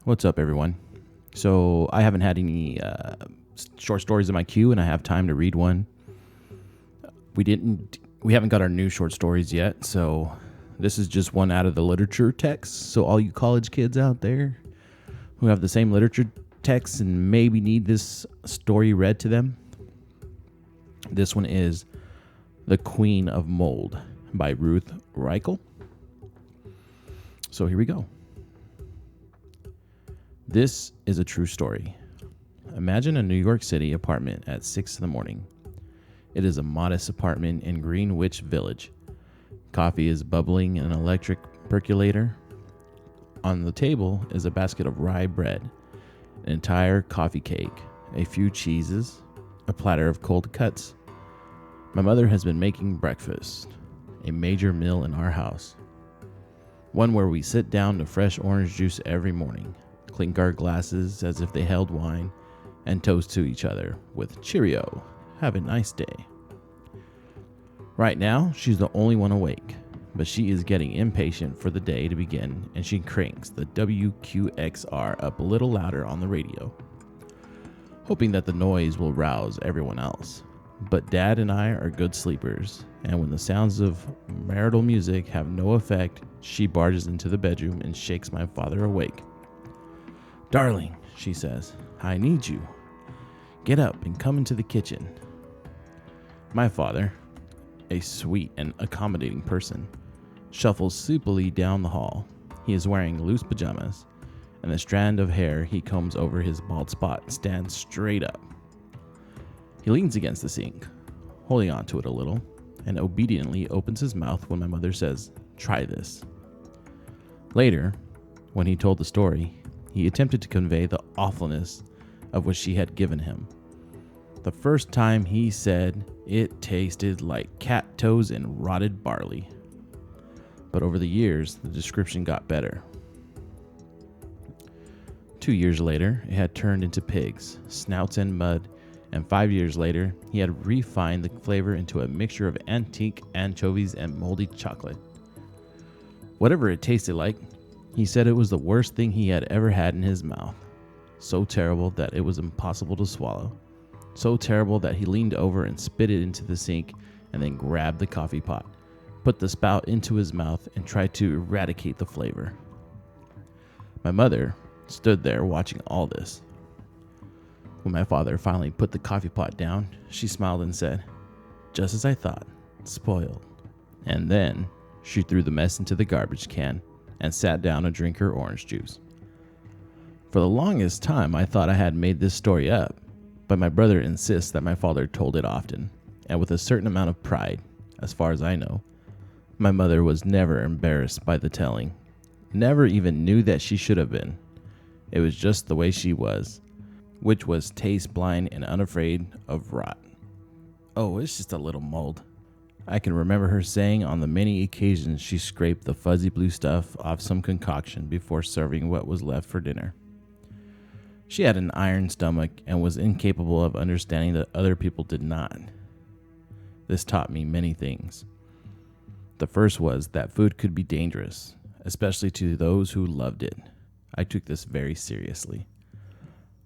What's up, everyone? So I haven't had any short stories in my queue, and I have time to read one. We haven't got our new short stories yet, so this is just one out of the literature text. So all you college kids out there who have the same literature text and maybe need this story read to them, this one is The Queen of Mold by Ruth Reichl. So here we go. This is a true story. Imagine a New York City apartment at 6 in the morning. It is a modest apartment in Greenwich Village. Coffee is bubbling in an electric percolator. On the table is a basket of rye bread, an entire coffee cake, a few cheeses, a platter of cold cuts. My mother has been making breakfast, a major meal in our house. One where we sit down to fresh orange juice every morning, clink our glasses as if they held wine, and toast to each other with "Cheerio, have a nice day." Right now, she's the only one awake, but she is getting impatient for the day to begin, and she cranks the WQXR up a little louder on the radio, hoping that the noise will rouse everyone else. But Dad and I are good sleepers, and when the sounds of marital music have no effect, she barges into the bedroom and shakes my father awake. "Darling," she says, "I need you. Get up and come into the kitchen." My father, a sweet and accommodating person, shuffles sleepily down the hall. He is wearing loose pajamas, and the strand of hair he combs over his bald spot stands straight up. He leans against the sink, holding onto it a little, and obediently opens his mouth when my mother says, "Try this." Later, when he told the story, he attempted to convey the awfulness of what she had given him. The first time he said it tasted like cat toes and rotted barley. But over the years, the description got better. 2 years later, it had turned into pigs, snouts, and mud, and 5 years later, he had refined the flavor into a mixture of antique anchovies and moldy chocolate. Whatever it tasted like, he said it was the worst thing he had ever had in his mouth. So terrible that it was impossible to swallow. So terrible that he leaned over and spit it into the sink and then grabbed the coffee pot, put the spout into his mouth, and tried to eradicate the flavor. My mother stood there watching all this. When my father finally put the coffee pot down, she smiled and said, "Just as I thought, spoiled." And then she threw the mess into the garbage can and sat down to drink her orange juice. For the longest time, I thought I had made this story up, but my brother insists that my father told it often, and with a certain amount of pride, as far as I know. My mother was never embarrassed by the telling, never even knew that she should have been. It was just the way she was, which was taste blind and unafraid of rot. "Oh, it's just a little mold." I can remember her saying on the many occasions she scraped the fuzzy blue stuff off some concoction before serving what was left for dinner. She had an iron stomach and was incapable of understanding that other people did not. This taught me many things. The first was that food could be dangerous, especially to those who loved it. I took this very seriously.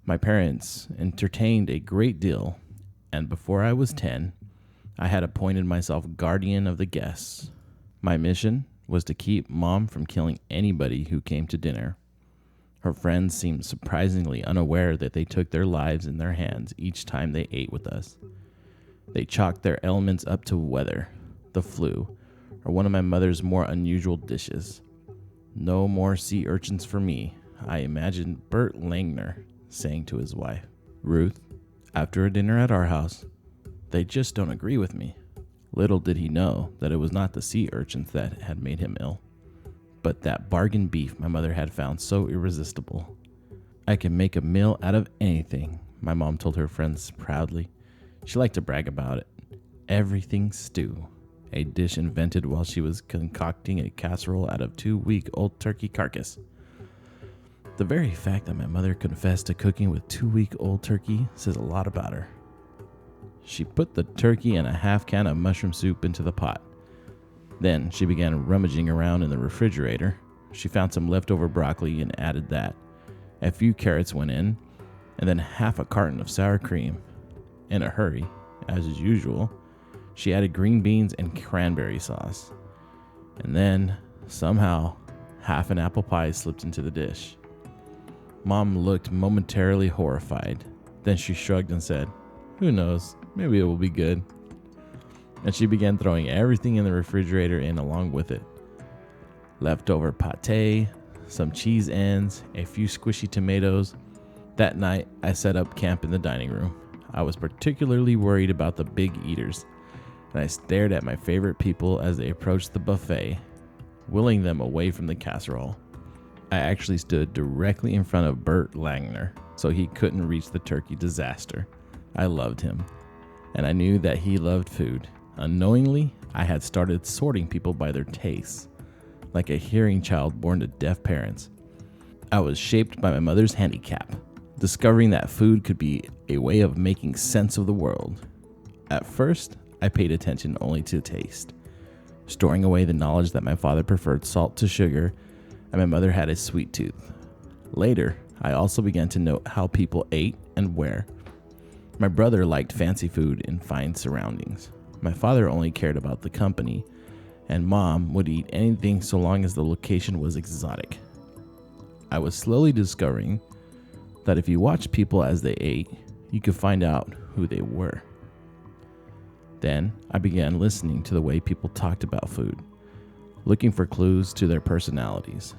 My parents entertained a great deal, and before I was 10, I had appointed myself guardian of the guests. My mission was to keep Mom from killing anybody who came to dinner. Her friends seemed surprisingly unaware that they took their lives in their hands each time they ate with us. They chalked their ailments up to weather, the flu, or one of my mother's more unusual dishes. "No more sea urchins for me," I imagined Bert Langner saying to his wife, Ruth, after a dinner at our house. "They just don't agree with me." Little did he know that it was not the sea urchins that had made him ill, but that bargain beef my mother had found so irresistible. "I can make a meal out of anything," my mom told her friends proudly. She liked to brag about it. "Everything stew," a dish invented while she was concocting a casserole out of 2-week-old turkey carcass. The very fact that my mother confessed to cooking with 2-week-old turkey says a lot about her. She put the turkey and a half can of mushroom soup into the pot. Then she began rummaging around in the refrigerator. She found some leftover broccoli and added that. A few carrots went in, and then half a carton of sour cream. In a hurry, as is usual, she added green beans and cranberry sauce. And then, somehow, half an apple pie slipped into the dish. Mom looked momentarily horrified. Then she shrugged and said, "Who knows? Maybe it will be good." And she began throwing everything in the refrigerator in along with it. Leftover pate, some cheese ends, a few squishy tomatoes. That night, I set up camp in the dining room. I was particularly worried about the big eaters, and I stared at my favorite people as they approached the buffet, willing them away from the casserole. I actually stood directly in front of Bert Langner, so he couldn't reach the turkey disaster. I loved him, and I knew that he loved food. Unknowingly, I had started sorting people by their tastes, like a hearing child born to deaf parents. I was shaped by my mother's handicap, discovering that food could be a way of making sense of the world. At first, I paid attention only to taste, storing away the knowledge that my father preferred salt to sugar and my mother had a sweet tooth. Later, I also began to note how people ate and where. My brother liked fancy food in fine surroundings. My father only cared about the company, and Mom would eat anything so long as the location was exotic. I was slowly discovering that if you watched people as they ate, you could find out who they were. Then I began listening to the way people talked about food, looking for clues to their personalities.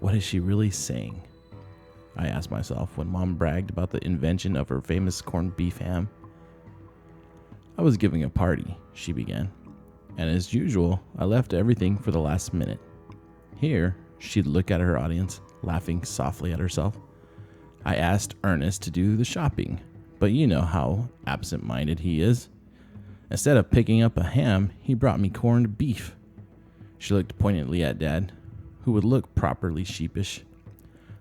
What is she really saying? I asked myself when Mom bragged about the invention of her famous corned beef ham. "I was giving a party," she began, "and as usual, I left everything for the last minute." Here, she'd look at her audience, laughing softly at herself. I asked Ernest to do the shopping, but you know how absent-minded he is. Instead of picking up a ham, he brought me corned beef. She looked pointedly at Dad, who would look properly sheepish.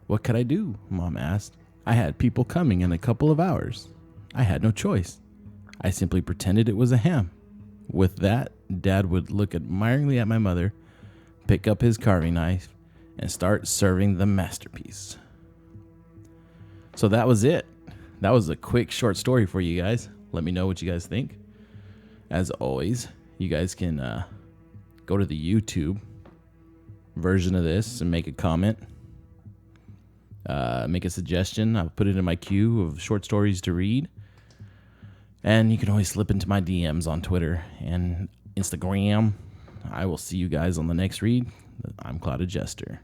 "What could I do?" Mom asked. "I had people coming in a couple of hours. I had no choice. I simply pretended it was a ham." With that, Dad would look admiringly at my mother, pick up his carving knife, and start serving the masterpiece. So that was it. That was a quick, short story for you guys. Let me know what you guys think. As always, you guys can go to the YouTube version of this and make a comment. Make a suggestion. I'll put it in my queue of short stories to read. And you can always slip into my DMs on Twitter and Instagram. I will see you guys on the next read. I'm Jester.